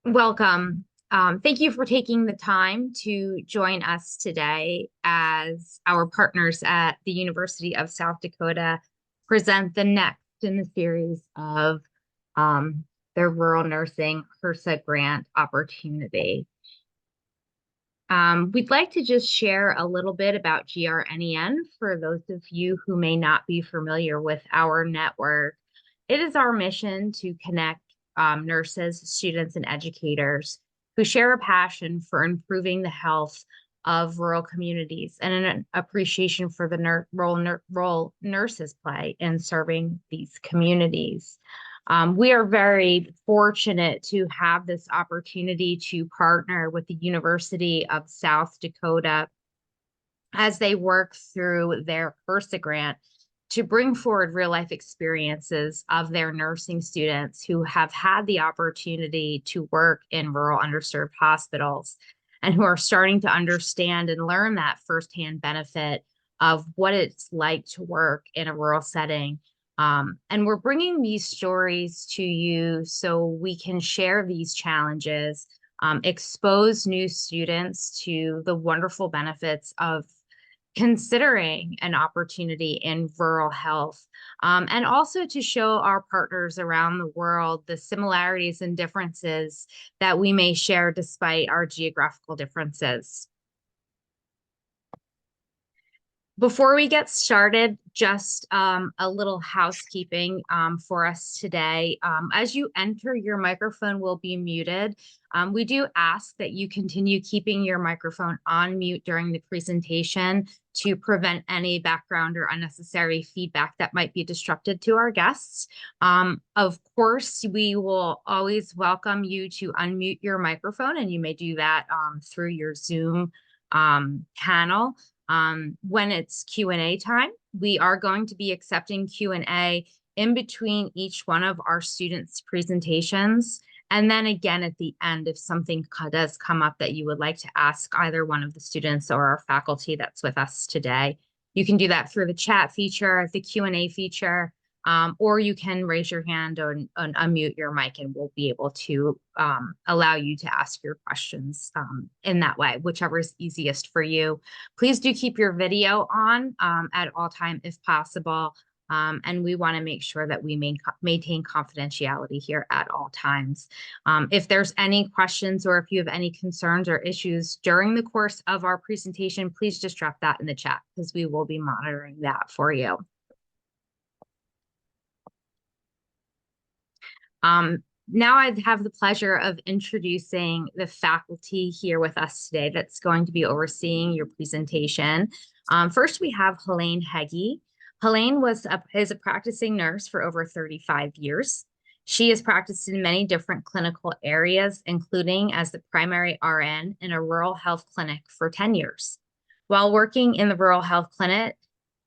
Welcome. Thank you for taking the time to join us today as our partners at the University of South Dakota present the next in the series of their rural nursing HRSA grant opportunity. We'd like to just share a little bit about GRNEN for those of you who may not be familiar with our network. It is our mission to connect nurses, students, and educators who share a passion for improving the health of rural communities and an appreciation for the role nurses play in serving these communities. We are very fortunate to have this opportunity to partner with the University of South Dakota as they work through their HRSA grant to bring forward real life experiences of their nursing students who have had the opportunity to work in rural underserved hospitals and who are starting to understand and learn that firsthand benefit of what it's like to work in a rural setting. And we're bringing these stories to you so we can share these challenges, expose new students to the wonderful benefits of considering an opportunity in rural health, and also to show our partners around the world the similarities and differences that we may share despite our geographical differences. Before we get started, just a little housekeeping for us today. As you enter, your microphone will be muted. We do ask that you continue keeping your microphone on mute during the presentation to prevent any background or unnecessary feedback that might be disruptive to our guests. Of course, we will always welcome you to unmute your microphone, and you may do that through your Zoom panel. When it's Q&A time, we are going to be accepting Q&A in between each one of our students' presentations. And then again, at the end, if something does come up that you would like to ask either one of the students or our faculty that's with us today, you can do that through the chat feature, the Q&A feature, or you can raise your hand and unmute your mic, and we'll be able to allow you to ask your questions in that way, whichever is easiest for you. Please do keep your video on at all time if possible. And we want to make sure that we maintain confidentiality here at all times. If there's any questions or if you have any concerns or issues during the course of our presentation, please just drop that in the chat because we will be monitoring that for you. Now I have the pleasure of introducing the faculty here with us today that's going to be overseeing your presentation. First, we have Helene Heggie. Helene is a practicing nurse for over 35 years. She has practiced in many different clinical areas, including as the primary RN in a rural health clinic for 10 years. While working in the rural health clinic,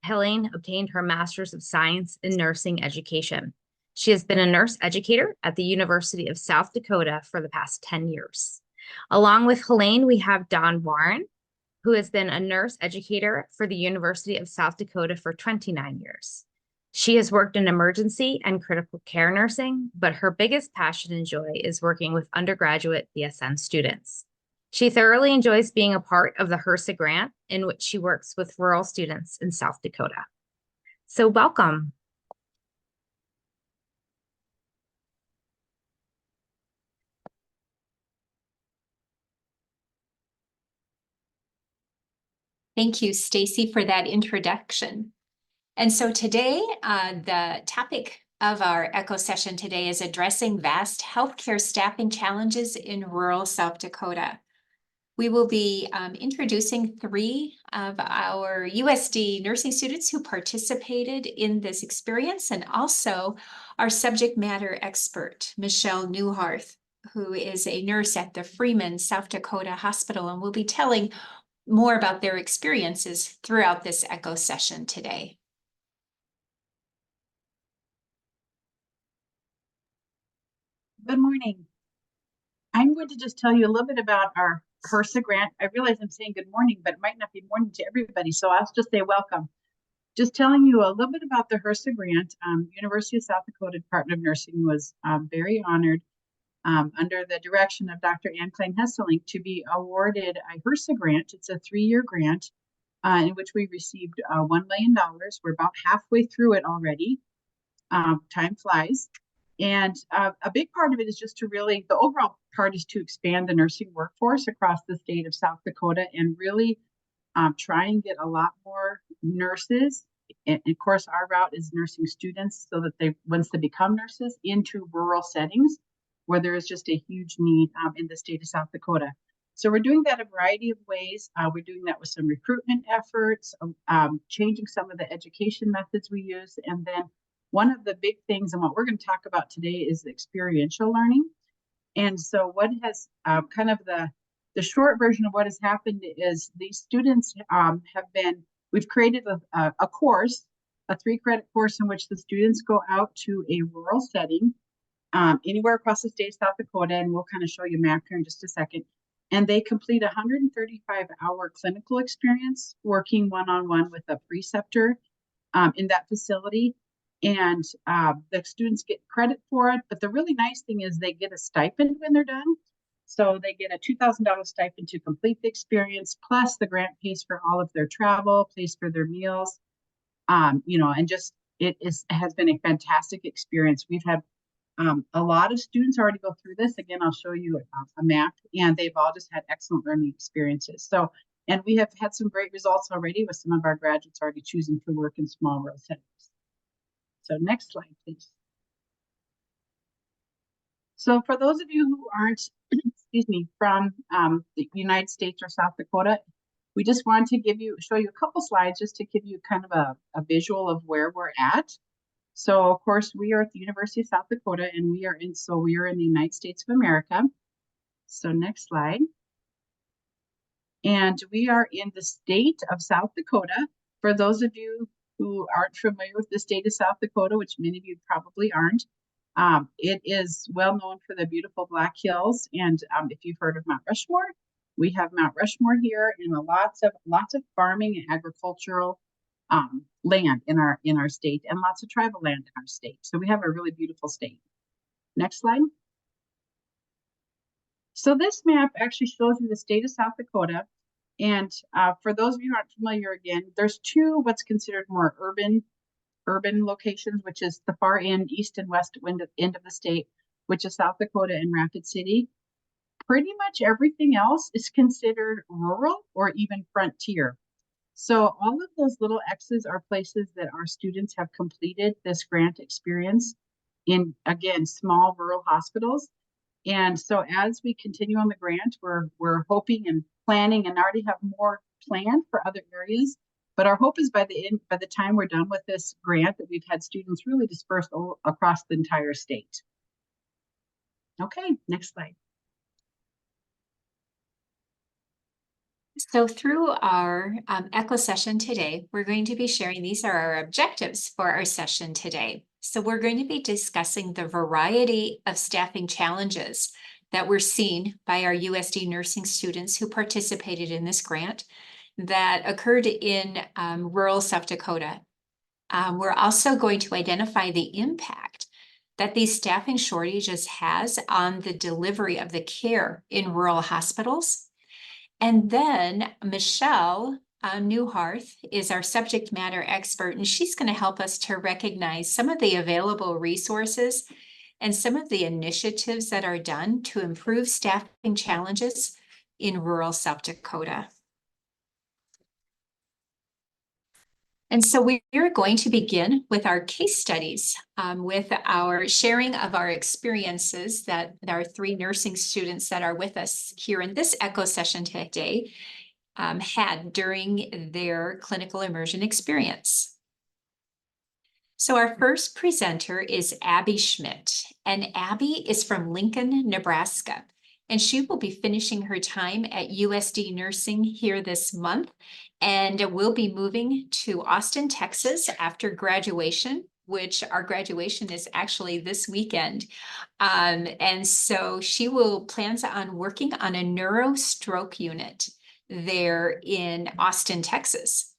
Helene obtained her Master's of Science in Nursing Education. She has been a nurse educator at the University of South Dakota for the past 10 years. Along with Helene, we have Dawn Warren, who has been a nurse educator for the University of South Dakota for 29 years. She has worked in emergency and critical care nursing, but her biggest passion and joy is working with undergraduate BSN students. She thoroughly enjoys being a part of the HRSA grant, in which she works with rural students in South Dakota. So welcome. Thank you, Stacy, for that introduction. And so today, the topic of our ECHO session today is addressing vast healthcare staffing challenges in rural South Dakota. We will be introducing 3 of our USD nursing students who participated in this experience, and also our subject matter expert, Michelle Newharth, who is a nurse at the Freeman, South Dakota Hospital, and will be telling more about their experiences throughout this ECHO session today. Good morning. I'm going to just tell you a little bit about our HRSA grant. I realize I'm saying good morning, but it might not be morning to everybody, so I'll just say welcome. Just telling you a little bit about the HRSA grant. University of South Dakota Department of Nursing was very honored under the direction of Dr. Ann Klein-Hesseling to be awarded a HRSA grant. It's a 3-year grant in which we received $1 million. We're about halfway through it already. Time flies. And a big part of it is just to really, the overall part is to expand the nursing workforce across the state of South Dakota and really try and get a lot more nurses. And of course, our route is nursing students so that they, once they become nurses, into rural settings where there is just a huge need in the state of South Dakota. So we're doing that a variety of ways. We're doing that with some recruitment efforts, changing some of the education methods we use. And then one of the big things, and what we're going to talk about today, is experiential learning. And so what has kind of the short version of what has happened is these students we've created a course, a 3-credit course in which the students go out to a rural setting anywhere across the state of South Dakota, and we'll kind of show you a map here in just a second. And they complete a 135-hour clinical experience working one-on-one with a preceptor in that facility. And the students get credit for it. But the really nice thing is they get a stipend when they're done. So they get a $2,000 stipend to complete the experience, plus the grant pays for all of their travel, pays for their meals, and just it has been a fantastic experience. We've had a lot of students already go through this. Again, I'll show you a map, and they've all just had excellent learning experiences. So, and we have had some great results already with some of our graduates already choosing to work in small rural settings. So next slide, please. So for those of you who aren't, excuse me, from the United States or South Dakota, we just wanted to show you a couple slides just to give you kind of a visual of where we're at. So of course we are at the University of South Dakota, and we are in the United States of America. So next slide. And we are in the state of South Dakota. For those of you who aren't familiar with the state of South Dakota, which many of you probably aren't, it is well known for the beautiful Black Hills. And if you've heard of Mount Rushmore, we have Mount Rushmore here, and lots of farming and agricultural land in our state, and lots of tribal land in our state. So we have a really beautiful state. Next slide. So this map actually shows you the state of South Dakota. And for those of you who aren't familiar, again, there's two what's considered more urban locations, which is the far end, east and west end of the state, which is South Dakota and Rapid City. Pretty much everything else is considered rural or even frontier. So all of those little X's are places that our students have completed this grant experience in, again, small rural hospitals. And so as we continue on the grant, we're hoping and planning, and already have more planned for other areas. But our hope is by the time we're done with this grant, that we've had students really dispersed across the entire state. Okay, next slide. So through our ECHO session today, we're going to be sharing, these are our objectives for our session today. So we're going to be discussing the variety of staffing challenges that were seen by our USD nursing students who participated in this grant that occurred in rural South Dakota. We're also going to identify the impact that these staffing shortages has on the delivery of the care in rural hospitals. And then Michelle Newharth is our subject matter expert, and she's going to help us to recognize some of the available resources and some of the initiatives that are done to improve staffing challenges in rural South Dakota. And so we're going to begin with our case studies, with our sharing of our experiences that our 3 nursing students that are with us here in this ECHO session today had during their clinical immersion experience. So our first presenter is Abby Schmidt, and Abby is from Lincoln, Nebraska, and she will be finishing her time at USD Nursing here this month, and will be moving to Austin, Texas after graduation, which our graduation is actually this weekend. And so she plans on working on a neurostroke unit there in Austin, Texas.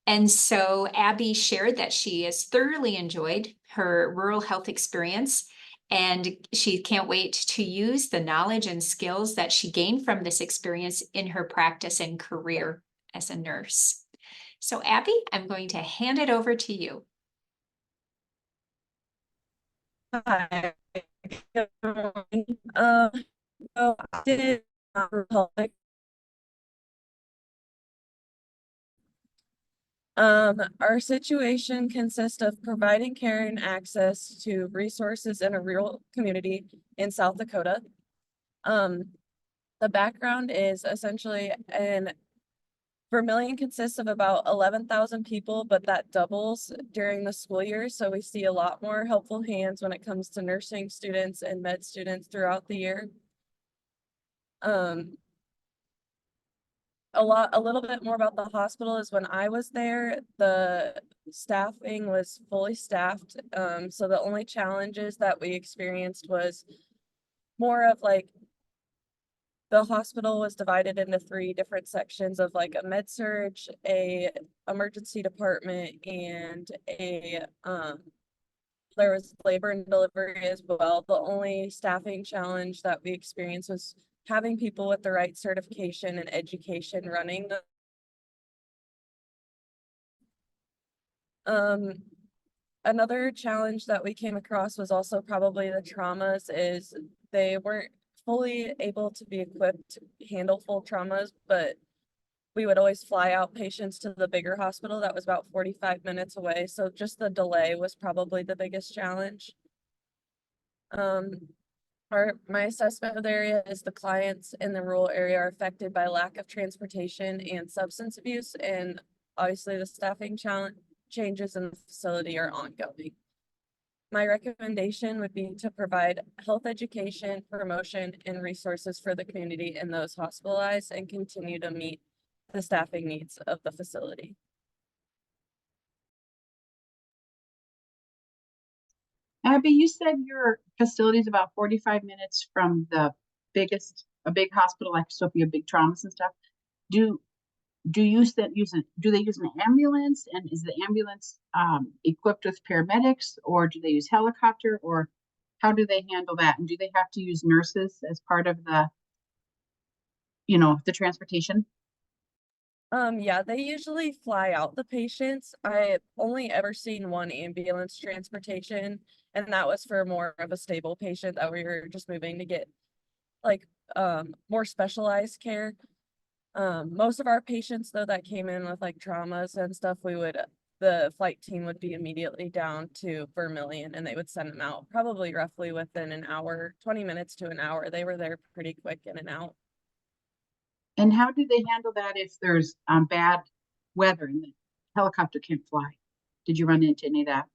And so Abby shared that she has thoroughly enjoyed her rural health experience And she can't wait to use the knowledge and skills that she gained from this experience in her practice and career as a nurse. So Abby, I'm going to hand it over to you. Hi. Good morning. So I did Republic. Our situation consists of providing care and access to resources in a rural community in South Dakota. The background is essentially Vermilion consists of about 11,000 people, but that doubles during the school year. So we see a lot more helpful hands when it comes to nursing students and med students throughout the year. A little bit more about the hospital is when I was there, the staffing was fully staffed. So the only challenges that we experienced was more of like the hospital was divided into 3 different sections of like a med surge, a emergency department, and there was labor and delivery as well. The only staffing challenge that we experienced was having people with the right certification and education running the another challenge that we came across was also probably the traumas is they weren't fully able to be equipped to handle full traumas, but we would always fly out patients to the bigger hospital that was about 45 minutes away. So just the delay was probably the biggest challenge. My assessment of the area is the clients in the rural area are affected by lack of transportation and substance abuse, and obviously the staffing challenge changes in the facility are ongoing. My recommendation would be to provide health education, promotion, and resources for the community and those hospitalized and continue to meet the staffing needs of the facility. Abby, you said your facility is about 45 minutes from a big hospital, like so if you have big traumas and stuff. Do do you do they use an ambulance, and is the ambulance equipped with paramedics, or do they use helicopter, or how do they handle that? And do they have to use nurses as part of the transportation? Yeah, they usually fly out the patients. I've only ever seen one ambulance transportation, and that was for more of a stable patient that we were just moving to get like more specialized care. Most of our patients though that came in with like traumas and stuff, the flight team would be immediately down to Vermilion and they would send them out probably roughly within an hour, 20 minutes to an hour. They were there pretty quick in and out. And how do they handle that if there's bad weather and the helicopter can't fly? Did you run into any of that?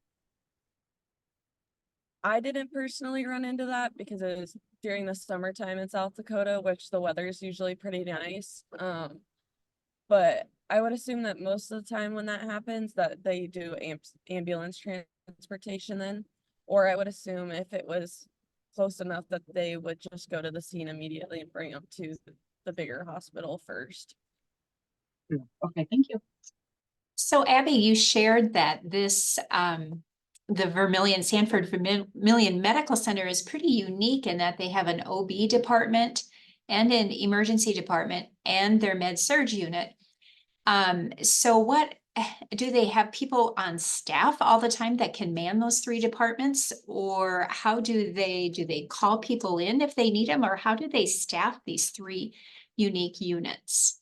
I didn't personally run into that because it was during the summertime in South Dakota, which the weather is usually pretty nice. But I would assume that most of the time when that happens that they do ambulance transportation then, or I would assume if it was close enough that they would just go to the scene immediately and bring them to the bigger hospital first. Okay, thank you. So Abby, you shared that this, the Sanford Vermilion Medical Center is pretty unique in that they have an OB department and an emergency department and their med surg unit. So what, do they have people on staff all the time that can man those 3 departments? Or how do they call people in if they need them? Or how do they staff these 3 unique units?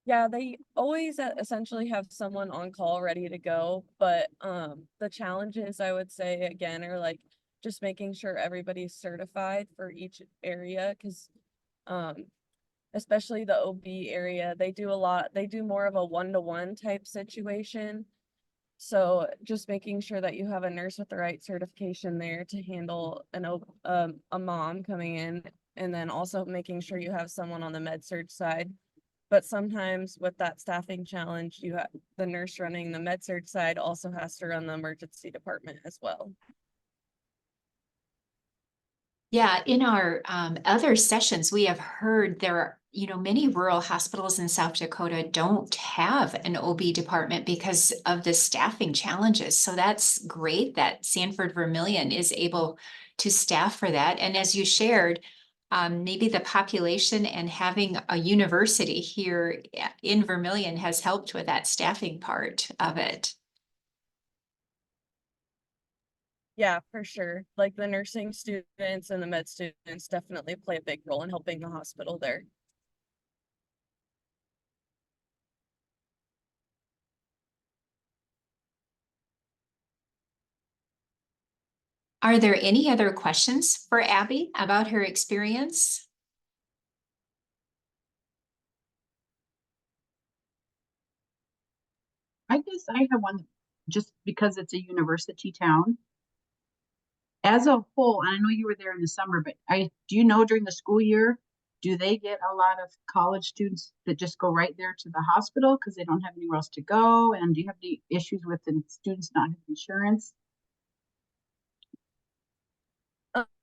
Yeah, they always essentially have someone on call ready to go, but the challenges I would say again are like just making sure everybody's certified for each area because especially the OB area, they do more of a one-to-one type situation. So just making sure that you have a nurse with the right certification there to handle a mom coming in, and then also making sure you have someone on the med surg side. But sometimes with that staffing challenge, the nurse running the med surg side also has to run the emergency department as well. Yeah, in our other sessions, we have heard many rural hospitals in South Dakota don't have an OB department because of the staffing challenges. So that's great that Sanford Vermilion is able to staff for that. And as you shared, maybe the population and having a university here in Vermilion has helped with that staffing part of it. Yeah, for sure. Like the nursing students and the med students definitely play a big role in helping the hospital there. Are there any other questions for Abby about her experience? I guess I have one just because it's a university town. As a whole, and I know you were there in the summer, but do you know during the school year, do they get a lot of college students that just go right there to the hospital because they don't have anywhere else to go? And do you have any issues with the students not having insurance?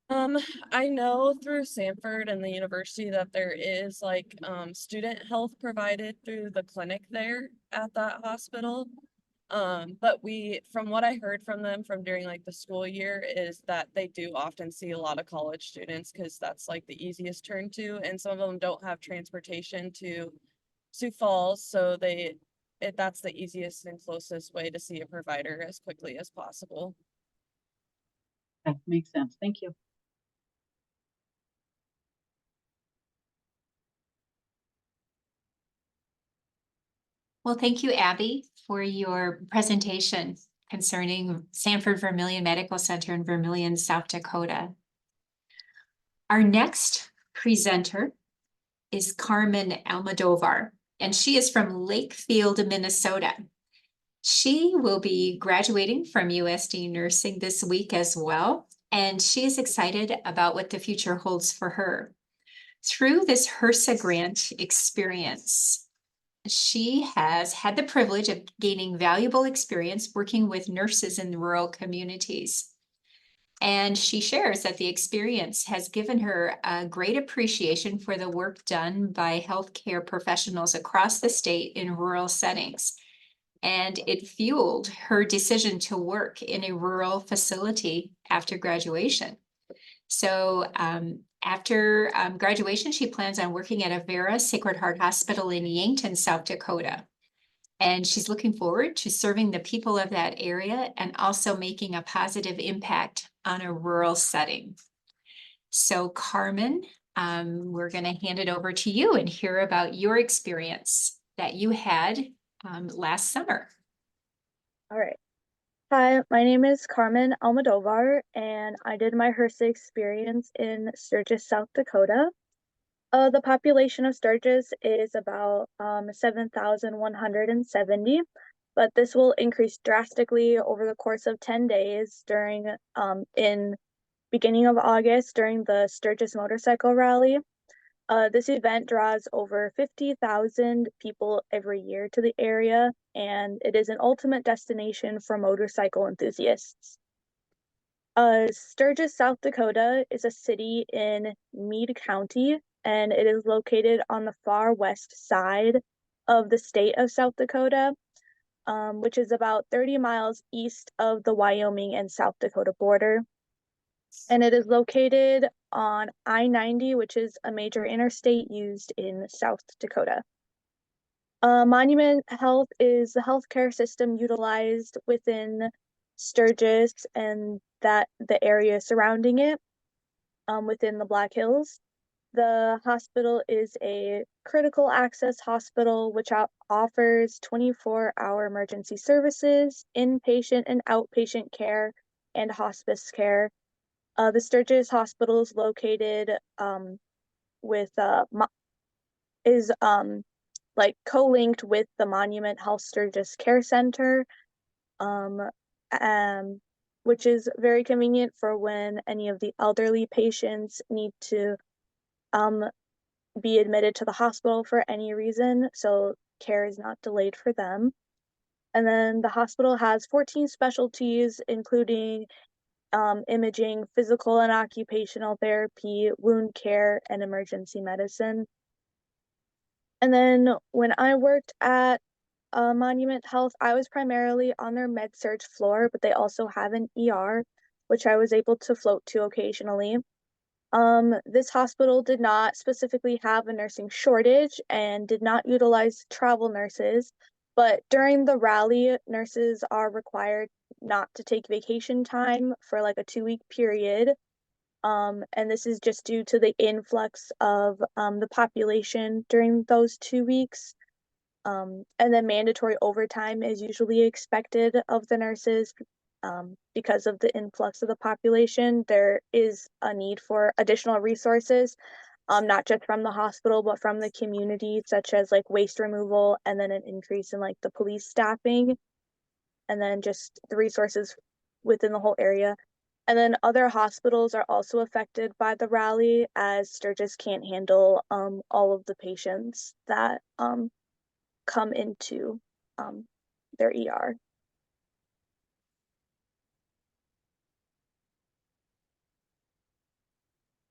Um, I know through Sanford and the university that there is like student health provided through the clinic there at that hospital. But from what I heard from them from during like the school year is that they do often see a lot of college students because that's like the easiest turn to, and some of them don't have transportation to Sioux Falls, so that's the easiest and closest way to see a provider as quickly as possible. That makes sense. Thank you. Well, thank you, Abby, for your presentation concerning Sanford Vermilion Medical Center in Vermilion, South Dakota. Our next presenter is Carmen Almodovar, and she is from Lakefield, Minnesota. She will be graduating from USD Nursing this week as well, and she is excited about what the future holds for her. Through this HRSA grant experience, she has had the privilege of gaining valuable experience working with nurses in rural communities. And she shares that the experience has given her a great appreciation for the work done by healthcare professionals across the state in rural settings. And it fueled her decision to work in a rural facility after graduation. So after graduation, she plans on working at Avera Sacred Heart Hospital in Yankton, South Dakota. And she's looking forward to serving the people of that area and also making a positive impact on a rural setting. So Carmen, we're going to hand it over to you and hear about your experience that you had last summer. All right. Hi, my name is Carmen Almodovar, and I did my HRSA experience in Sturgis, South Dakota. The population of Sturgis is about 7,170, but this will increase drastically over the course of 10 days in beginning of August during the Sturgis Motorcycle Rally. This event draws over 50,000 people every year to the area, and it is an ultimate destination for motorcycle enthusiasts. Sturgis, South Dakota is a city in Meade County, and it is located on the far west side of the state of South Dakota, which is about 30 miles east of the Wyoming and South Dakota border. And it is located on I-90, which is a major interstate used in South Dakota. Monument Health is the healthcare system utilized within Sturgis and the area surrounding it, within the Black Hills. The hospital is a critical access hospital, which offers 24-hour emergency services, inpatient and outpatient care, and hospice care. The Sturgis Hospital is located like co-linked with the Monument Health Sturgis Care Center, which is very convenient for when any of the elderly patients need to be admitted to the hospital for any reason, so care is not delayed for them. And then the hospital has 14 specialties, including imaging, physical and occupational therapy, wound care, and emergency medicine. And then when I worked at Monument Health, I was primarily on their med surg floor, but they also have an ER, which I was able to float to occasionally. This hospital did not specifically have a nursing shortage and did not utilize travel nurses, but during the rally, nurses are required not to take vacation time for like a 2-week period. And this is just due to the influx of the population during those 2 weeks. And then mandatory overtime is usually expected of the nurses because of the influx of the population. There is a need for additional resources, not just from the hospital, but from the community, such as like waste removal, and then an increase in like the police staffing, and then just the resources within the whole area. And then other hospitals are also affected by the rally, as Sturgis can't handle all of the patients that come into their ER.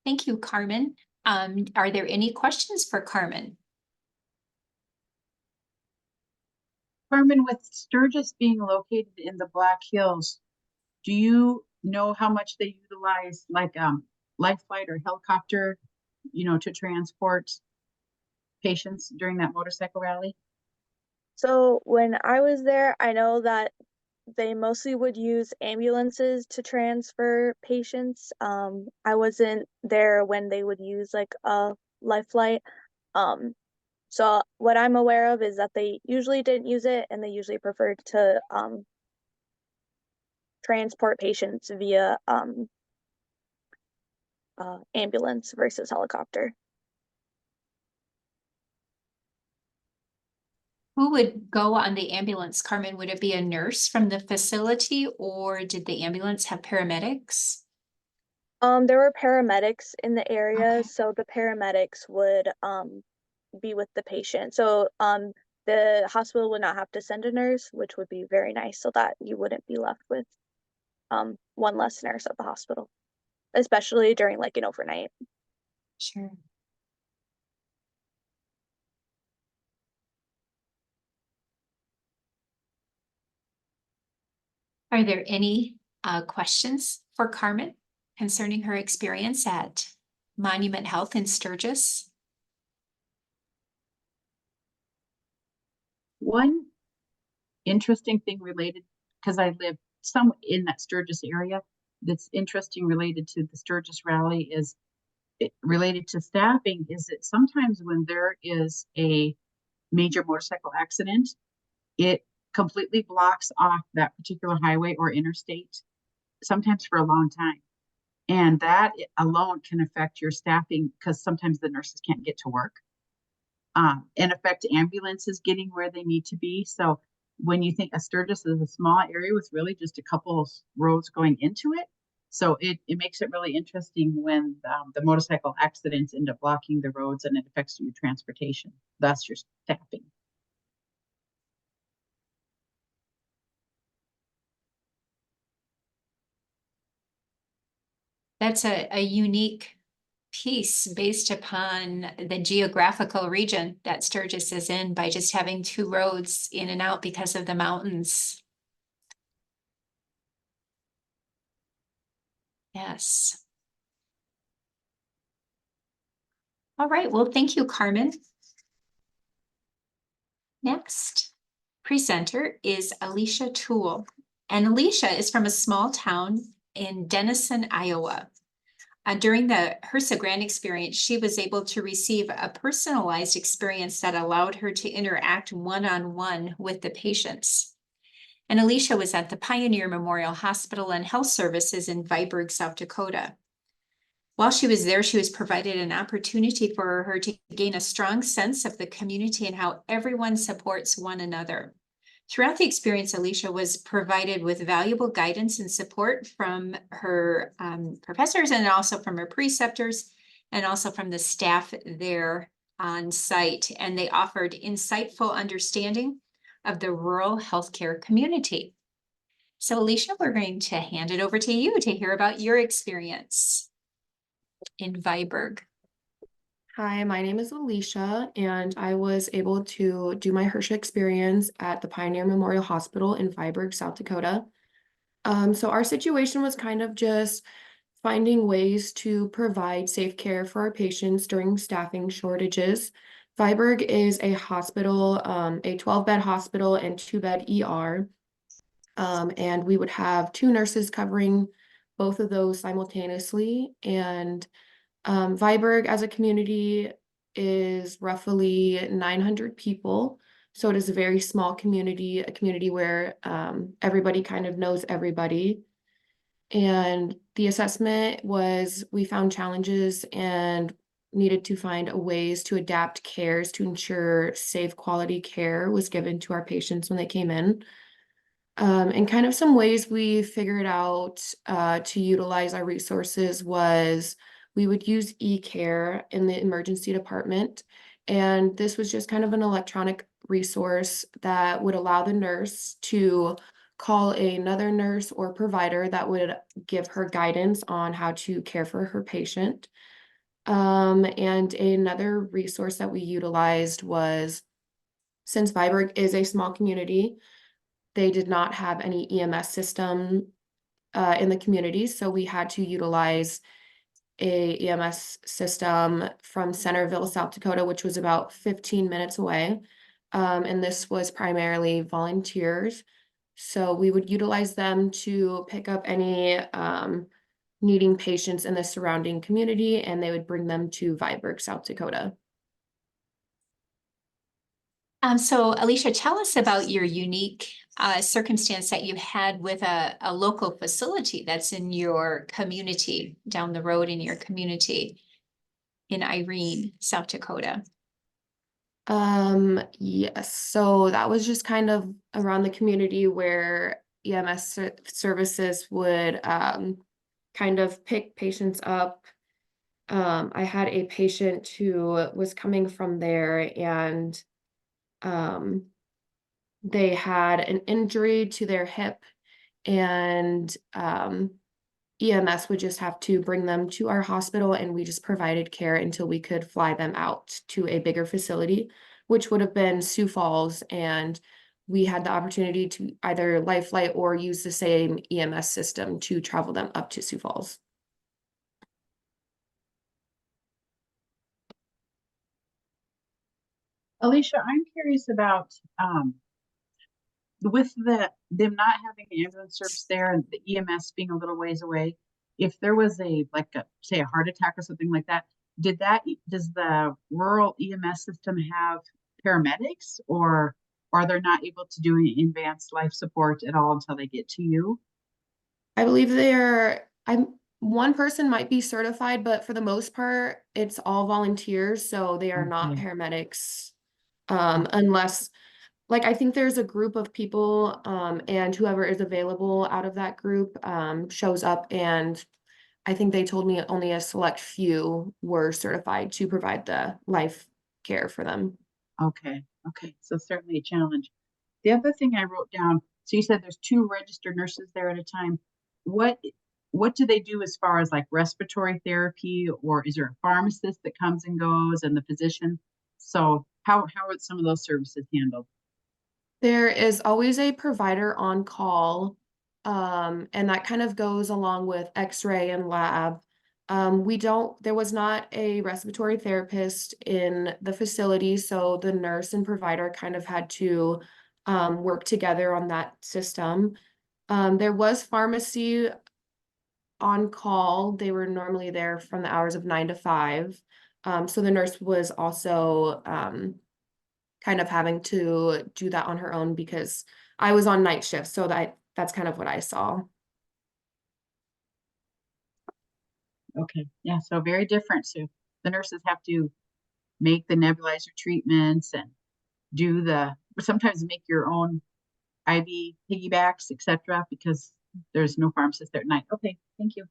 Thank you, Carmen. Are there any questions for Carmen? Carmen, with Sturgis being located in the Black Hills, do you know how much they utilize like life flight or helicopter, to transport patients during that motorcycle rally? So when I was there, I know that they mostly would use ambulances to transfer patients. I wasn't there when they would use like a life flight. So what I'm aware of is that they usually didn't use it, and they usually preferred to transport patients via ambulance versus helicopter. Who would go on the ambulance, Carmen? Would it be a nurse from the facility, or did the ambulance have paramedics? There were paramedics in the area, Okay. so the paramedics would be with the patient. So the hospital would not have to send a nurse, which would be very nice, so that you wouldn't be left with one less nurse at the hospital, especially during like an overnight. Sure. Are there any questions for Carmen concerning her experience at Monument Health in Sturgis? One interesting thing related, because I live some in that Sturgis area, that's interesting related to the Sturgis rally is related to staffing, is that sometimes when there is a major motorcycle accident, it completely blocks off that particular highway or interstate, sometimes for a long time. And that alone can affect your staffing, because sometimes the nurses can't get to work, and affect ambulances getting where they need to be. So when you think of Sturgis as a small area with really just a couple of roads going into it, so it makes it really interesting when the motorcycle accidents end up blocking the roads, and it affects your transportation, thus your staffing. That's a unique piece based upon the geographical region that Sturgis is in, by just having 2 roads in and out because of the mountains. Yes. All right, well, thank you, Carmen. Next presenter is Alicia Toole. And Alicia is from a small town in Denison, Iowa. During the HRSA grant experience, she was able to receive a personalized experience that allowed her to interact one-on-one with the patients. And Alicia was at the Pioneer Memorial Hospital and Health Services in Viborg, South Dakota. While she was there, she was provided an opportunity for her to gain a strong sense of the community and how everyone supports one another. Throughout the experience, Alicia was provided with valuable guidance and support from her professors, and also from her preceptors, and also from the staff there on site. And they offered insightful understanding of the rural healthcare community. So Alicia, we're going to hand it over to you to hear about your experience in Viborg. Hi, my name is Alicia, and I was able to do my Hershey experience at the Pioneer Memorial Hospital in Viborg, South Dakota. So our situation was kind of just finding ways to provide safe care for our patients during staffing shortages. Viborg is a hospital, a 12-bed hospital and 2-bed ER. And we would have 2 nurses covering both of those simultaneously. And Viborg as a community is roughly 900 people. So it is a very small community, a community where everybody kind of knows everybody. And the assessment was we found challenges and needed to find ways to adapt cares to ensure safe quality care was given to our patients when they came in. And kind of some ways we figured out to utilize our resources was we would use e-care in the emergency department. And this was just kind of an electronic resource that would allow the nurse to call another nurse or provider that would give her guidance on how to care for her patient. And another resource that we utilized was, since Viborg is a small community, they did not have any EMS system in the community, so we had to utilize a EMS system from Centerville, South Dakota, which was about 15 minutes away. And this was primarily volunteers. So we would utilize them to pick up any needing patients in the surrounding community, and they would bring them to Viborg, South Dakota. So Alicia, tell us about your unique circumstance that you had with a local facility that's in your community, down the road in your community in Irene, South Dakota. Yes, so that was just kind of around the community where EMS services would kind of pick patients up. I had a patient who was coming from there, and they had an injury to their hip, and EMS would just have to bring them to our hospital, and we just provided care until we could fly them out to a bigger facility, which would have been Sioux Falls. And we had the opportunity to either life flight or use the same EMS system to travel them up to Sioux Falls. Alicia, I'm curious about with them not having an ambulance service there and the EMS being a little ways away, if there was say a heart attack or something like that, does the rural EMS system have paramedics, or are they not able to do any advanced life support at all until they get to you? I believe one person might be certified, but for the most part, it's all volunteers, so they are not Okay. paramedics. Unless, like, I think there's a group of people, and whoever is available out of that group shows up, and I think they told me only a select few were certified to provide the life care for them. Okay. Okay. So certainly a challenge. The other thing I wrote down, so you said there's 2 registered nurses there at a time. What what do they do as far as like respiratory therapy, or is there a pharmacist that comes and goes and the physician? So how are some of those services handled? There is always a provider on call, and that kind of goes along with X-ray and lab. There was not a respiratory therapist in the facility, so the nurse and provider kind of had to work together on that system. There was pharmacy on call. They were normally there from the hours of 9 to 5. So the nurse was also kind of having to do that on her own because I was on night shift, so that's kind of what I saw. Okay, yeah, so very different. So the nurses have to make the nebulizer treatments and sometimes make your own IV piggybacks, etc., because there's no pharmacist there at night. Okay, thank you.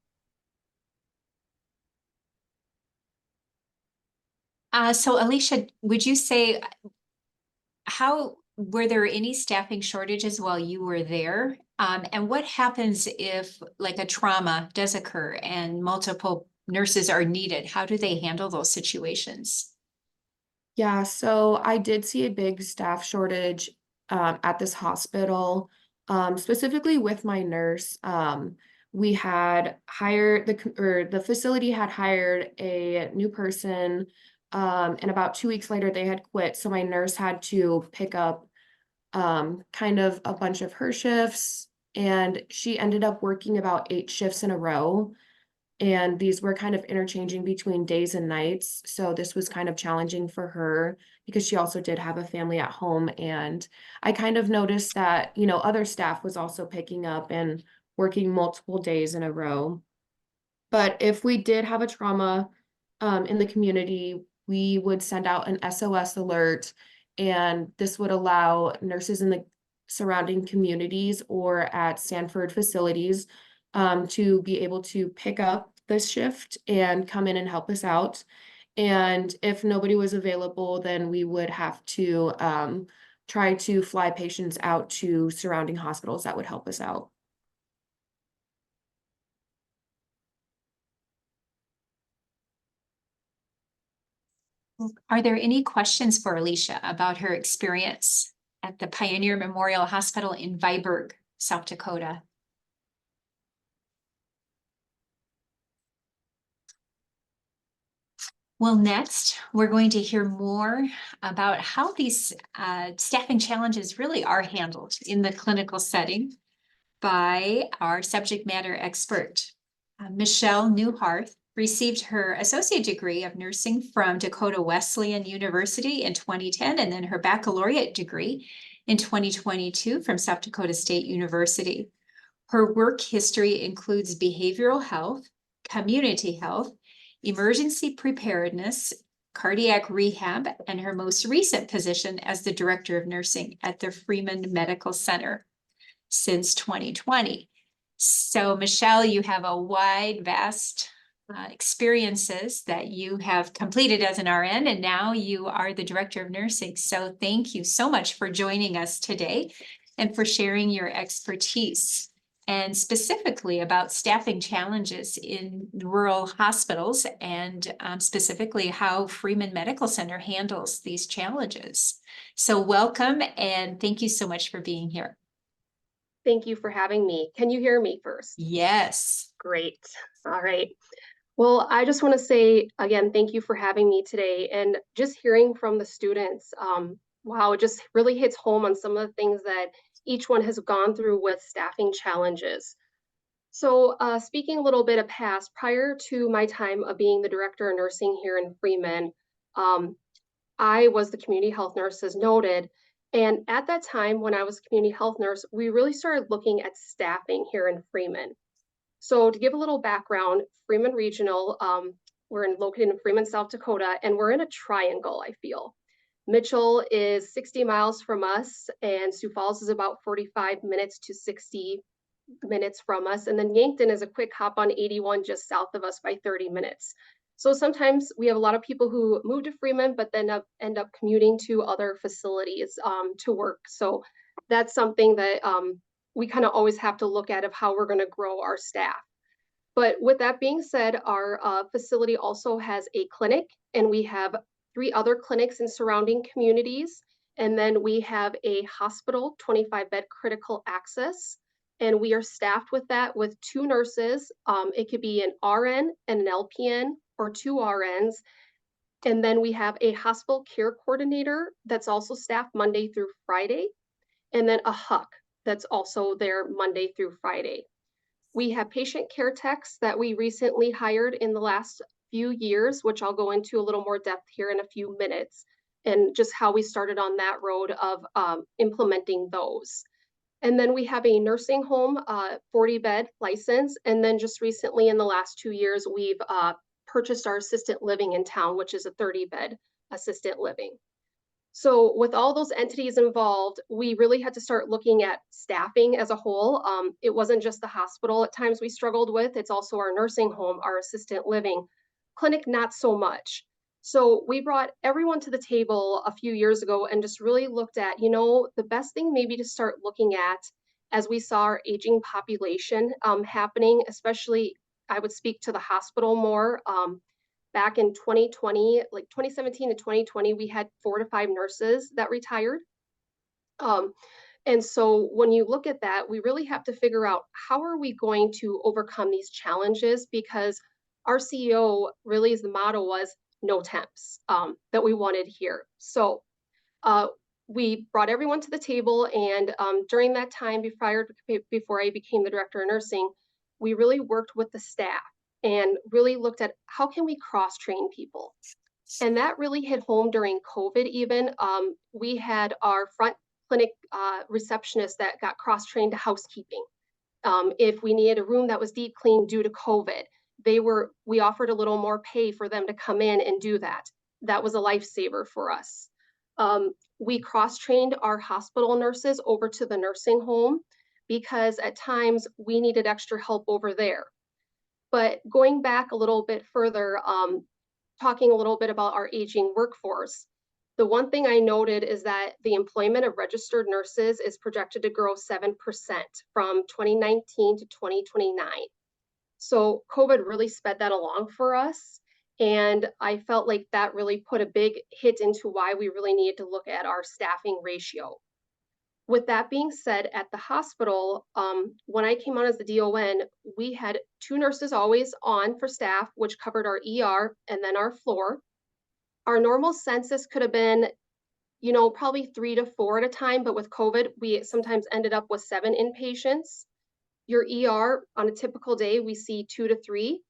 So Alicia, would you say, were there any staffing shortages while you were there? And what happens if like a trauma does occur and multiple nurses are needed? How do they handle those situations? Yeah, so I did see a big staff shortage at this hospital, specifically with my nurse. We had hired the facility had hired a new person, and about 2 weeks later they had quit. So my nurse had to pick up kind of a bunch of her shifts, and she ended up working about 8 shifts in a row. And these were kind of interchanging between days and nights. So this was kind of challenging for her because she also did have a family at home. And I kind of noticed that, other staff was also picking up and working multiple days in a row. But if we did have a trauma in the community, we would send out an SOS alert, and this would allow nurses in the surrounding communities or at Sanford facilities to be able to pick up this shift and come in and help us out. And if nobody was available, then we would have to try to fly patients out to surrounding hospitals that would help us out. Are there any questions for Alicia about her experience at the Pioneer Memorial Hospital in Viborg, South Dakota? Well, next, we're going to hear more about how these staffing challenges really are handled in the clinical setting by our subject matter expert. Michelle Newharth received her associate degree of nursing from Dakota Wesleyan University in 2010, and then her baccalaureate degree in 2022 from South Dakota State University. Her work history includes behavioral health, community health, emergency preparedness, cardiac rehab, and her most recent position as the director of nursing at the Freeman Medical Center since 2020. So Michelle, you have a wide, vast experiences that you have completed as an RN, and now you are the director of nursing. So thank you so much for joining us today and for sharing your expertise, and specifically about staffing challenges in rural hospitals, and specifically how Freeman Medical Center handles these challenges. So welcome, and thank you so much for being here. Thank you for having me. Can you hear me first? Yes. Great. All right. Well, I just want to say again, thank you for having me today. And just hearing from the students, wow, it just really hits home on some of the things that each one has gone through with staffing challenges. So speaking a little bit of past, prior to my time of being the director of nursing here in Freeman, I was the community health nurse as noted. And at that time, when I was community health nurse, we really started looking at staffing here in Freeman. So to give a little background, Freeman Regional, located in Freeman, South Dakota, and we're in a triangle, I feel. Mitchell is 60 miles from us, and Sioux Falls is about 45 minutes to 60 minutes from us. And then Yankton is a quick hop on 81 just south of us by 30 minutes. So sometimes we have a lot of people who move to Freeman, but then end up commuting to other facilities to work. So that's something that we kind of always have to look at of how we're going to grow our staff. But with that being said, our facility also has a clinic, and we have 3 other clinics in surrounding communities. And then we have a hospital, 25-bed critical access. And we are staffed with that with 2 nurses. It could be an RN and an LPN, or 2 RNs. And then we have a hospital care coordinator that's also staffed Monday through Friday. And then a HUC that's also there Monday through Friday. We have patient care techs that we recently hired in the last few years, which I'll go into a little more depth here in a few minutes, and just how we started on that road of implementing those. And then we have a nursing home, 40-bed license. And then just recently in the last 2 years, we've purchased our assisted living in town, which is a 30-bed assisted living. So with all those entities involved, we really had to start looking at staffing as a whole. It wasn't just the hospital at times we struggled with, it's also our nursing home, our assisted living. Clinic, not so much. So we brought everyone to the table a few years ago and just really looked at, the best thing maybe to start looking at as we saw our aging population happening, especially I would speak to the hospital more. Back in 2020, like 2017 to 2020, we had 4 to 5 nurses that retired. And so when you look at that, we really have to figure out how are we going to overcome these challenges, because our CEO really, the motto was no temps, that we wanted here. So we brought everyone to the table, and during that time before I became the director of nursing, we really worked with the staff and really looked at how can we cross-train people. And that really hit home during COVID even. We had our front clinic receptionist that got cross-trained to housekeeping. If we needed a room that was deep cleaned due to COVID, we offered a little more pay for them to come in and do that. That was a lifesaver for us. We cross-trained our hospital nurses over to the nursing home because at times we needed extra help over there. But going back a little bit further, talking a little bit about our aging workforce, the one thing I noted is that the employment of registered nurses is projected to grow 7% from 2019 to 2029. So COVID really sped that along for us. And I felt like that really put a big hit into why we really needed to look at our staffing ratio. With that being said, at the hospital, when I came on as the DON, we had 2 nurses always on for staff, which covered our ER and then our floor. Our normal census could have been, probably 3 to 4 at a time, but with COVID, we sometimes ended up with 7 inpatients. Your ER on a typical day, we see 2 to 3.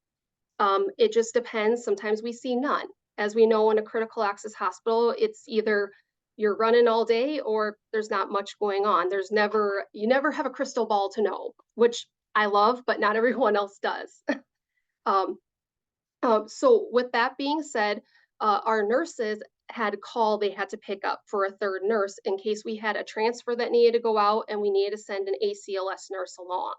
It just depends. Sometimes we see none. As we know, in a critical access hospital, it's either you're running all day or there's not much going on. You never have a crystal ball to know, which I love, but not everyone else does. So with that being said, our nurses had a call they had to pick up for a 3rd nurse in case we had a transfer that needed to go out and we needed to send an ACLS nurse along.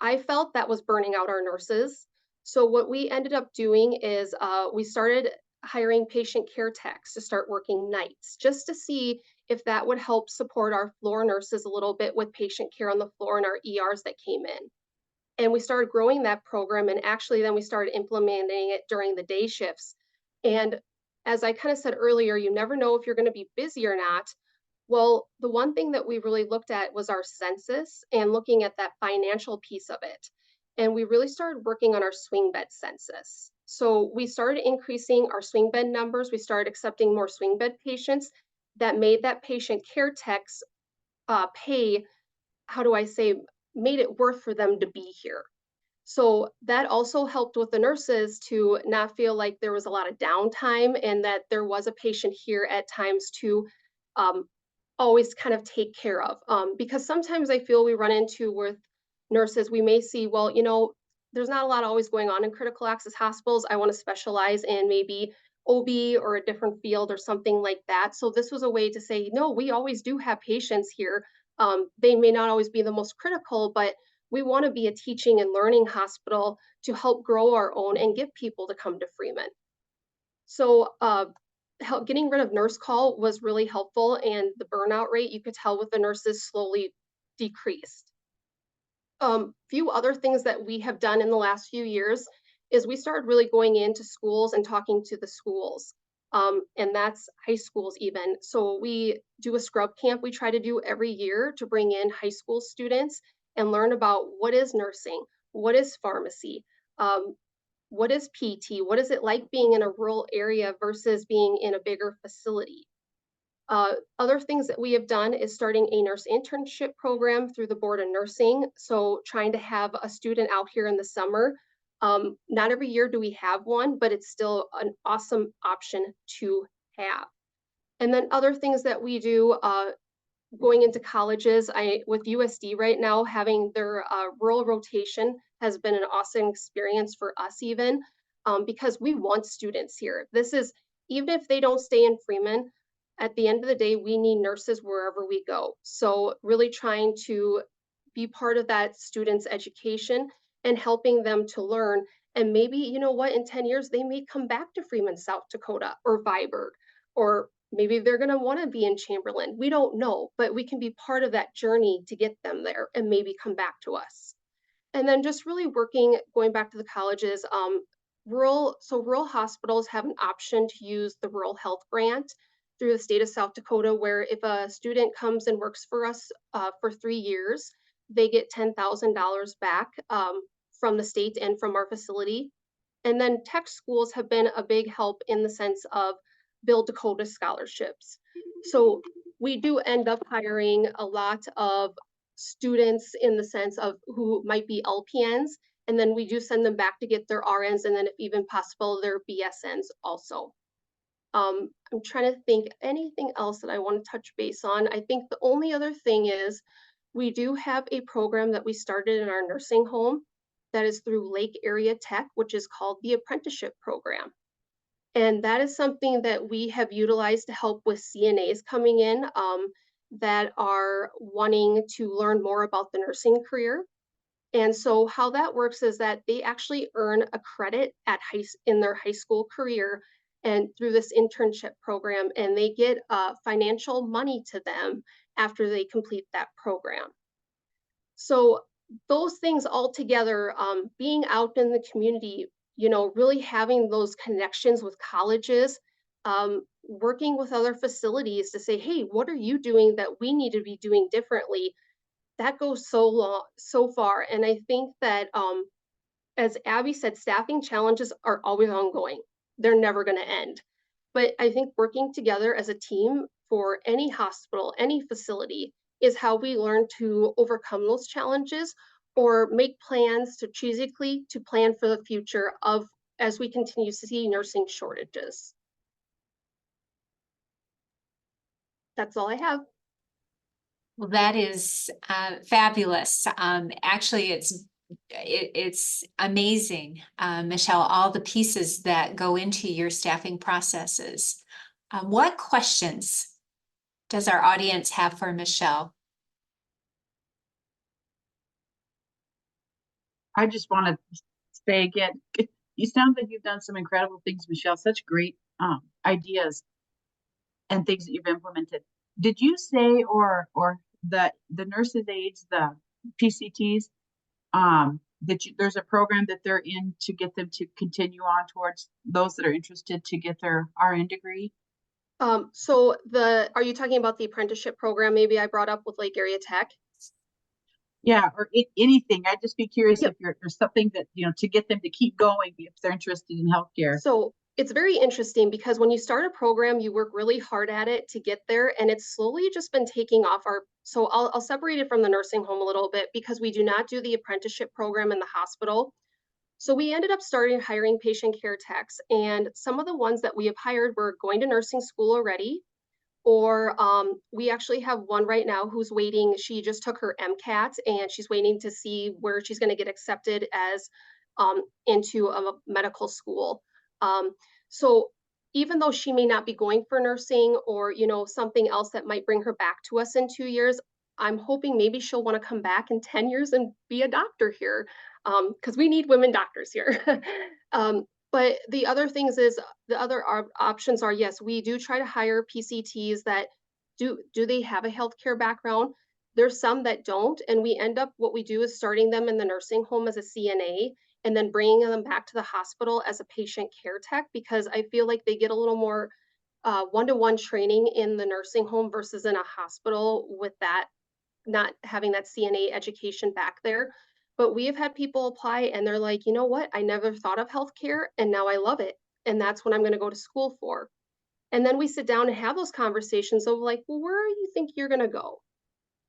I felt that was burning out our nurses. So what we ended up doing is we started hiring patient care techs to start working nights just to see if that would help support our floor nurses a little bit with patient care on the floor and our ERs that came in. And we started growing that program, and actually then we started implementing it during the day shifts. And as I kind of said earlier, you never know if you're going to be busy or not. Well, the one thing that we really looked at was our census and looking at that financial piece of it. And we really started working on our swing bed census. So we started increasing our swing bed numbers. We started accepting more swing bed patients. That made that patient care techs pay, made it worth for them to be here. So that also helped with the nurses to not feel like there was a lot of downtime and that there was a patient here at times to always kind of take care of. Because sometimes I feel we run into with nurses, we may see, well, there's not a lot always going on in critical access hospitals. I want to specialize in maybe OB or a different field or something like that. So this was a way to say, no, we always do have patients here. They may not always be the most critical, but we want to be a teaching and learning hospital to help grow our own and get people to come to Freeman. So getting rid of nurse call was really helpful, and the burnout rate, you could tell with the nurses, slowly decreased. Few other things that we have done in the last few years is we started really going into schools and talking to the schools. And that's high schools even. So we do a scrub camp we try to do every year to bring in high school students and learn about what is nursing, what is pharmacy, what is PT, what is it like being in a rural area versus being in a bigger facility. Other things that we have done is starting a nurse internship program through the Board of Nursing. So trying to have a student out here in the summer. Not every year do we have one, but it's still an awesome option to have. And then other things that we do, going into colleges, with USD right now, having their rural rotation has been an awesome experience for us even, because we want students here. This is, even if they don't stay in Freeman, at the end of the day, we need nurses wherever we go. So really trying to be part of that student's education and helping them to learn. And maybe, in 10 years, they may come back to Freeman, South Dakota or Viborg, or maybe they're going to want to be in Chamberlain. We don't know, but we can be part of that journey to get them there and maybe come back to us. And then just really working, going back to the colleges, rural hospitals have an option to use the Rural Health Grant through the state of South Dakota, where if a student comes and works for us for 3 years, they get $10,000 back from the state and from our facility. And then tech schools have been a big help in the sense of Build Dakota scholarships. So we do end up hiring a lot of students in the sense of who might be LPNs, and then we do send them back to get their RNs, and then if even possible, their BSNs also. I'm trying to think anything else that I want to touch base on. I think the only other thing is we do have a program that we started in our nursing home that is through Lake Area Tech, which is called the apprenticeship program. And that is something that we have utilized to help with CNAs coming in that are wanting to learn more about the nursing career. And so how that works is that they actually earn a credit at in their high school career and through this internship program, and they get financial money to them after they complete that program. So those things all together, being out in the community, really having those connections with colleges, working with other facilities to say, hey, what are you doing that we need to be doing differently? That goes so far. And I think that, as Abby said, staffing challenges are always ongoing. They're never going to end. But I think working together as a team for any hospital, any facility, is how we learn to overcome those challenges or make plans strategically to plan for the future of as we continue to see nursing shortages. That's all I have. Well, that is fabulous. Actually, it's amazing, Michelle, all the pieces that go into your staffing processes. What questions does our audience have for Michelle? I just want to say again, you sound like you've done some incredible things, Michelle, such great ideas and things that you've implemented. Did you say, or the nurses' aides, the PCTs, there's a program that they're in to get them to continue on towards those that are interested to get their RN degree? So are you talking about the apprenticeship program maybe I brought up with Lake Area Tech? Yeah, or anything. I'd just be curious if there's something that, to get them to keep going if they're interested in healthcare. So it's very interesting because when you start a program, you work really hard at it to get there, and it's slowly just been taking off so I'll separate it from the nursing home a little bit because we do not do the apprenticeship program in the hospital. So we ended up hiring patient care techs, and some of the ones that we have hired were going to nursing school already, or we actually have one right now who's waiting. She just took her MCAT and she's waiting to see where she's going to get accepted as into a medical school. So even though she may not be going for nursing or something else that might bring her back to us in 2 years, I'm hoping maybe she'll want to come back in 10 years and be a doctor here, because we need women doctors here. But the other things is the other options are, yes, we do try to hire PCTs that do they have a healthcare background? There's some that don't, and we end up, what we do is starting them in the nursing home as a CNA and then bringing them back to the hospital as a patient care tech, because I feel like they get a little more one-to-one training in the nursing home versus in a hospital with that, not having that CNA education back there. But we have had people apply and they're like, you know what? I never thought of healthcare and now I love it. And that's what I'm going to go to school for. And then we sit down and have those conversations of like, well, where do you think you're going to go?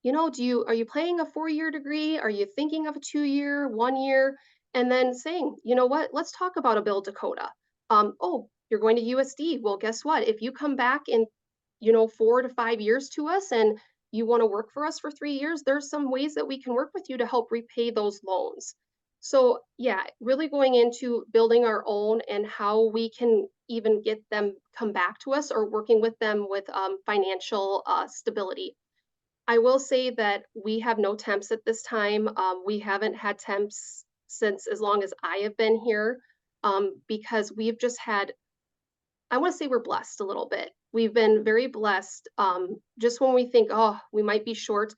Are you planning a 4-year degree? Are you thinking of a 2-year, 1 year? And then saying, you know what? Let's talk about a Build Dakota. Oh, you're going to USD. Well, guess what? If you come back in, 4 to 5 years to us and you want to work for us for 3 years, there's some ways that we can work with you to help repay those loans. So yeah, really going into building our own and how we can even get them come back to us or working with them with financial stability. I will say that we have no temps at this time. We haven't had temps since as long as I have been here, because we've just had, I want to say we're blessed a little bit. We've been very blessed. Just when we think, oh, we might be short,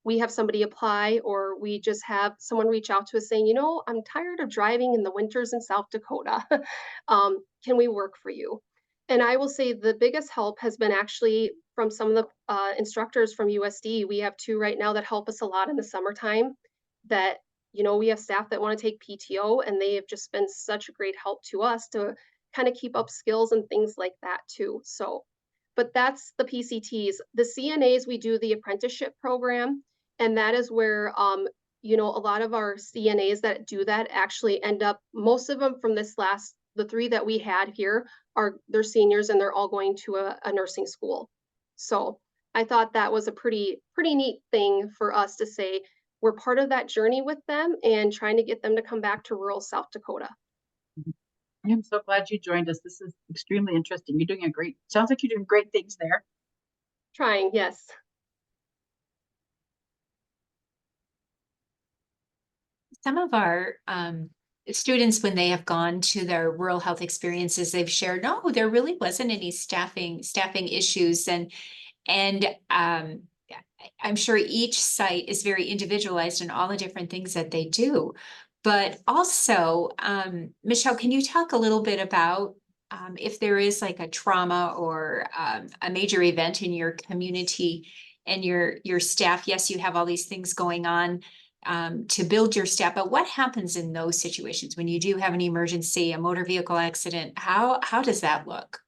we have somebody apply, or we just have someone reach out to us saying, you know, I'm tired of driving in the winters in South Dakota. Can we work for you? And I will say the biggest help has been actually from some of the instructors from USD. We have two right now that help us a lot in the summertime. That, you know, we have staff that want to take PTO, and they have just been such a great help to us to kind of keep up skills and things like that too. So, but that's the PCTs. The CNAs, we do the apprenticeship program, and that is where you know, a lot of our CNAs that do that actually end up, most of them from the three that we had here they're seniors, and they're all going to a nursing school. So I thought that was a pretty neat thing for us to say we're part of that journey with them and trying to get them to come back to rural South Dakota. I'm so glad you joined us. This is extremely interesting. Sounds like you're doing great things there. Trying, yes. Some of our students, when they have gone to their rural health experiences, they've shared, no, there really wasn't any staffing issues. And I'm sure each site is very individualized in all the different things that they do. But also, Michelle, can you talk a little bit about if there is like a trauma or a major event in your community and your staff? Yes, you have all these things going on to build your staff, but what happens in those situations when you do have an emergency, a motor vehicle accident? How does that look?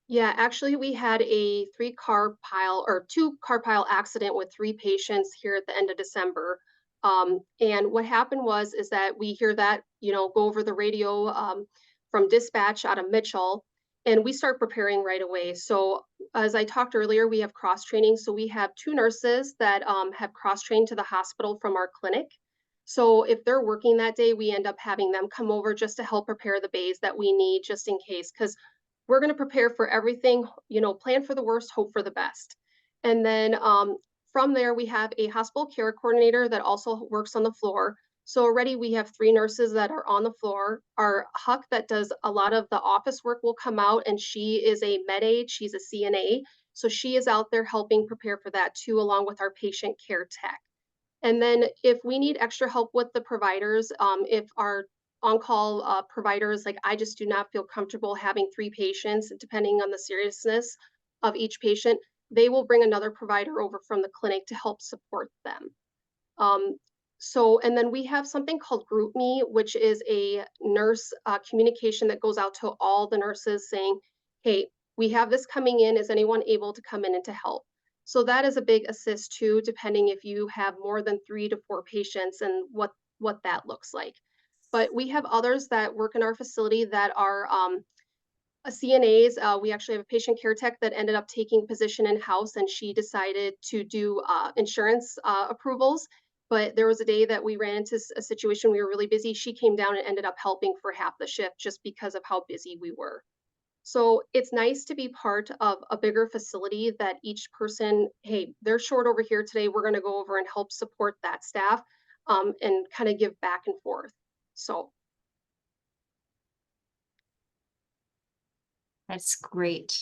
Yeah, actually, we had a 2-car pile accident with 3 patients here at the end of December. And what happened is that we hear that, you know, go over the radio from dispatch out of Mitchell, and we start preparing right away. So as I talked earlier, we have cross training. So we have 2 nurses that have cross trained to the hospital from our clinic. So if they're working that day, we end up having them come over just to help prepare the bays that we need just in case, because we're going to prepare for everything, you know, plan for the worst, hope for the best. And then from there, we have a hospital care coordinator that also works on the floor. So already we have 3 nurses that are on the floor. Our Huck that does a lot of the office work will come out, and she is a med aide. She's a CNA. So she is out there helping prepare for that too, along with our patient care tech. And then if we need extra help with the providers, if our on-call providers, like I just do not feel comfortable having 3 patients, depending on the seriousness of each patient, they will bring another provider over from the clinic to help support them. And then we have something called Group Me, which is a nurse communication that goes out to all the nurses saying, hey, we have this coming in. Is anyone able to come in and to help? So that is a big assist too, depending if you have more than 3 to 4 patients and what that looks like. But we have others that work in our facility that are CNAs. We actually have a patient care tech that ended up taking position in-house, and she decided to do insurance approvals. But there was a day that we ran into a situation, we were really busy. She came down and ended up helping for half the shift just because of how busy we were. So it's nice to be part of a bigger facility that each person, hey, they're short over here today. We're going to go over and help support that staff and kind of give back and forth. So That's great.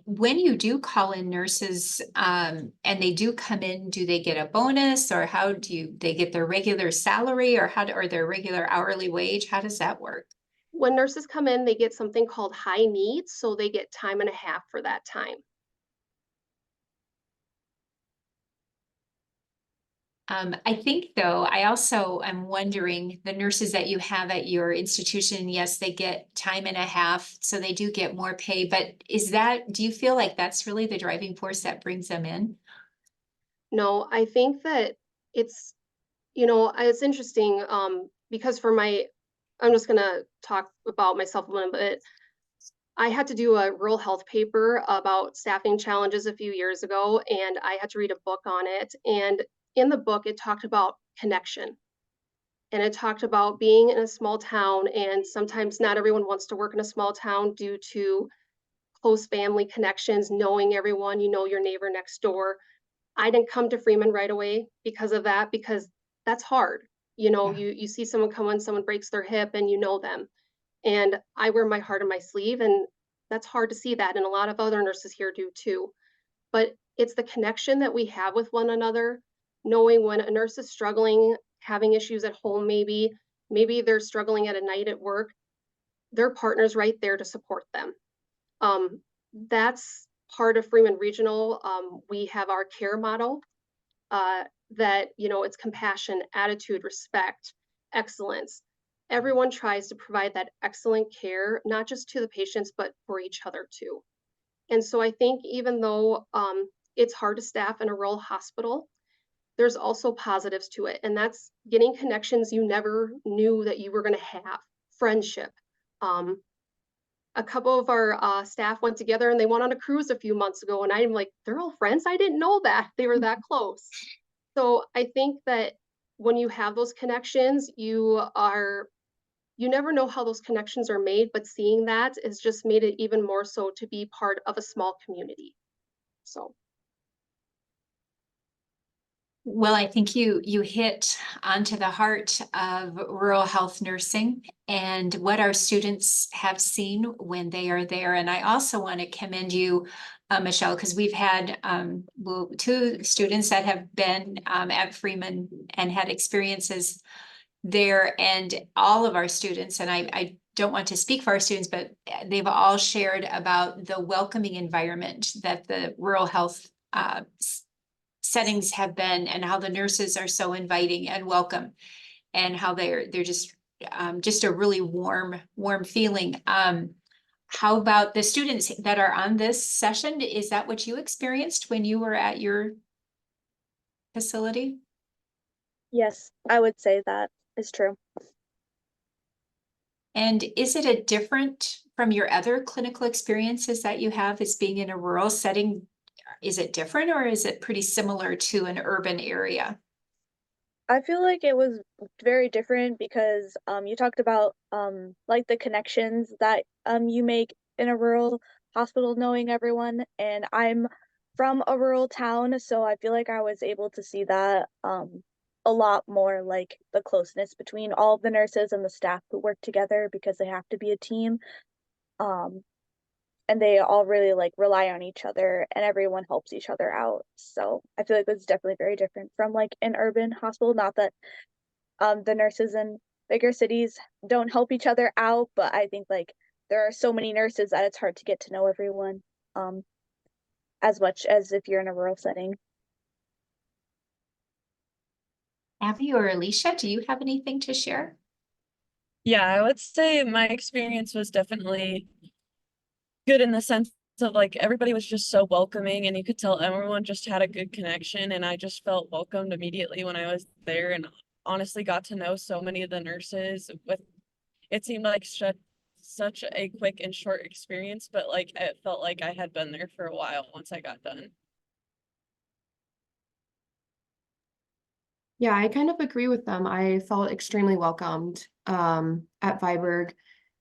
When you do call in nurses and they do come in, do they get a bonus, or how do they get their regular salary, or or their regular hourly wage? How does that work? when nurses come in, they get something called high needs. So they get time and a half for that time. I think though, I also am wondering the nurses that you have at your institution, yes, they get time and a half, so they do get more pay, but do you feel like that's really the driving force that brings them in? No, I think that it's, you know, it's interesting because I'm just going to talk about myself a little bit. I had to do a rural health paper about staffing challenges a few years ago, and I had to read a book on it. And in the book, it talked about connection. And it talked about being in a small town, and sometimes not everyone wants to work in a small town due to close family connections, knowing everyone, you know, your neighbor next door. I didn't come to Freeman right away because of that, because that's hard. You know, Yeah. you see someone come in, someone breaks their hip, and you know them. And I wear my heart on my sleeve, and that's hard to see that. And a lot of other nurses here do too. But it's the connection that we have with one another, knowing when a nurse is struggling, having issues at home, maybe they're struggling at a night at work, their partner's right there to support them. That's part of Freeman Regional. We have our care model that, you know, it's compassion, attitude, respect, excellence. Everyone tries to provide that excellent care, not just to the patients, but for each other too. And so I think even though it's hard to staff in a rural hospital, there's also positives to it. And that's getting connections you never knew that you were going to have, friendship. A couple of our staff went together and they went on a cruise a few months ago. And I'm like, they're all friends. I didn't know that they were that close. So I think that when you have those connections, you never know how those connections are made, but seeing that has just made it even more so to be part of a small community. So. Well, I think you hit onto the heart of rural health nursing and what our students have seen when they are there. And I also want to commend you, Michelle, because we've had 2 students that have been at Freeman and had experiences there, and all of our students, and I don't want to speak for our students, but they've all shared about the welcoming environment that the rural health settings have been, and how the nurses are so inviting and welcome, and how they're just a really warm feeling. How about the students that are on this session? Is that what you experienced when you were at your facility? Yes, I would say that is true. And is it a different from your other clinical experiences that you have as being in a rural setting? Is it different, or is it pretty similar to an urban area? I feel like it was very different because you talked about like the connections that you make in a rural hospital knowing everyone, and I'm from a rural town, so I feel like I was able to see that a lot more, like the closeness between all of the nurses and the staff who work together because they have to be a team. Um and they all really like rely on each other and everyone helps each other out. So I feel like it's definitely very different from like an urban hospital. Not that the nurses in bigger cities don't help each other out, but I think like there are so many nurses that it's hard to get to know everyone as much as if you're in a rural setting. Abby or Alicia, do you have anything to share? Yeah, I would say my experience was definitely good in the sense of like everybody was just so welcoming, and you could tell everyone just had a good connection, and I just felt welcomed immediately when I was there, and honestly got to know so many of the nurses. With it seemed like such a quick and short experience, but like it felt like I had been there for a while once I got done. Yeah, I kind of agree with them. I felt extremely welcomed at Viborg.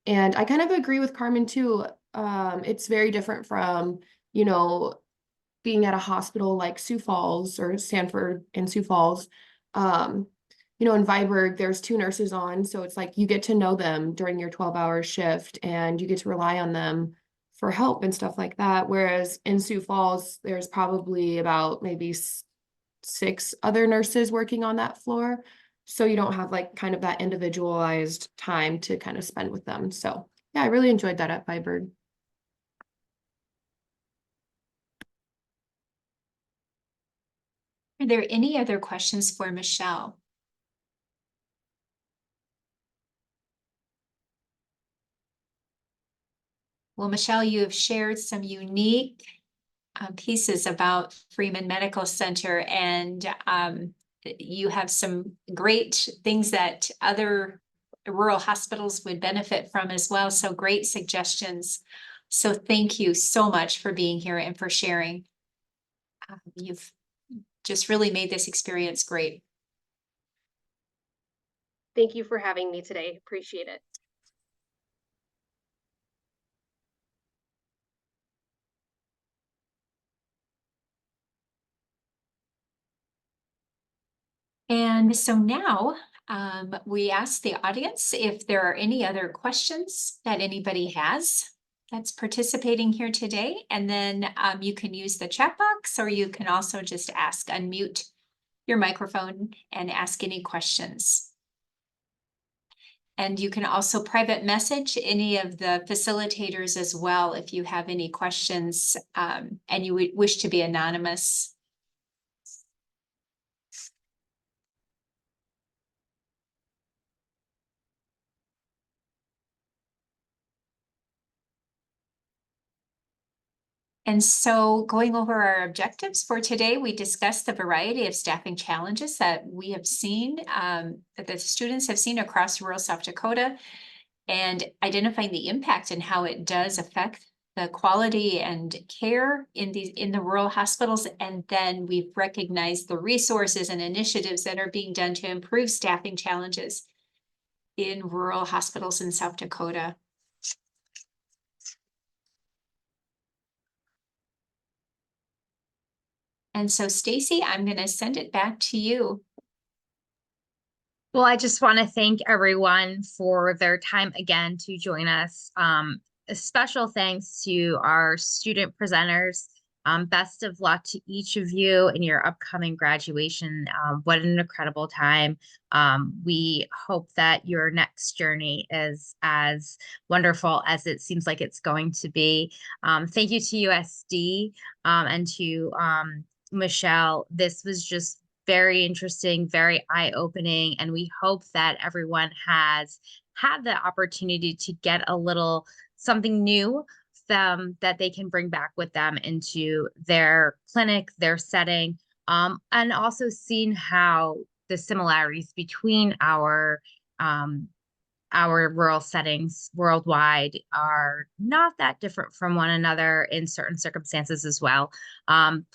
And I kind of agree with Carmen too. It's very different from, you know, being at a hospital like Sioux Falls or Sanford and Sioux Falls. Um, in Viborg, there's 2 nurses on, so it's like you get to know them during your 12-hour shift and you get to rely on them for help and stuff like that. Whereas in Sioux Falls, there's probably about maybe 6 other nurses working on that floor. So you don't have like kind of that individualized time to kind of spend with them. So yeah, I really enjoyed that at Viborg. Are there any other questions for Michelle? Well, Michelle, you have shared some unique pieces about Freeman Medical Center, and you have some great things that other rural hospitals would benefit from as well. So great suggestions. So thank you so much for being here and for sharing. You've just really made this experience great. Thank you for having me today. Appreciate it. And so now we ask the audience if there are any other questions that anybody has that's participating here today. And then you can use the chat box, or you can also just unmute your microphone and ask any questions. And you can also private message any of the facilitators as well if you have any questions and you wish to be anonymous. And so going over our objectives for today, we discussed the variety of staffing challenges that we have seen, that the students have seen across rural South Dakota, and identifying the impact and how it does affect the quality and care in the rural hospitals. And then we've recognized the resources and initiatives that are being done to improve staffing challenges in rural hospitals in South Dakota. And so Stacy, I'm going to send it back to you. Well, I just want to thank everyone for their time again to join us. A special thanks to our student presenters. Best of luck to each of you in your upcoming graduation. What an incredible time. We hope that your next journey is as wonderful as it seems like it's going to be. Thank you to USD and to Michelle. This was just very interesting, very eye-opening, and we hope that everyone has had the opportunity to get a little something new that they can bring back with them into their clinic, their setting, and also seen how the similarities between our rural settings worldwide are not that different from one another in certain circumstances as well.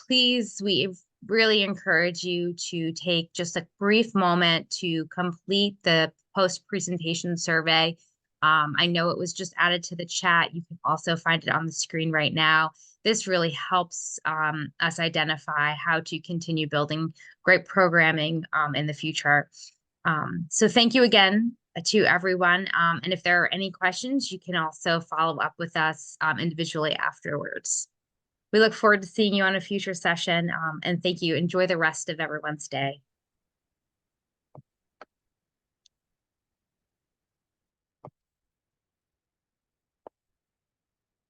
Please, we really encourage you to take just a brief moment to complete the post-presentation survey. I know it was just added to the chat. You can also find it on the screen right now. This really helps us identify how to continue building great programming in the future. So thank you again to everyone. And if there are any questions, you can also follow up with us individually afterwards. We look forward to seeing you on a future session, and thank you. Enjoy the rest of everyone's day.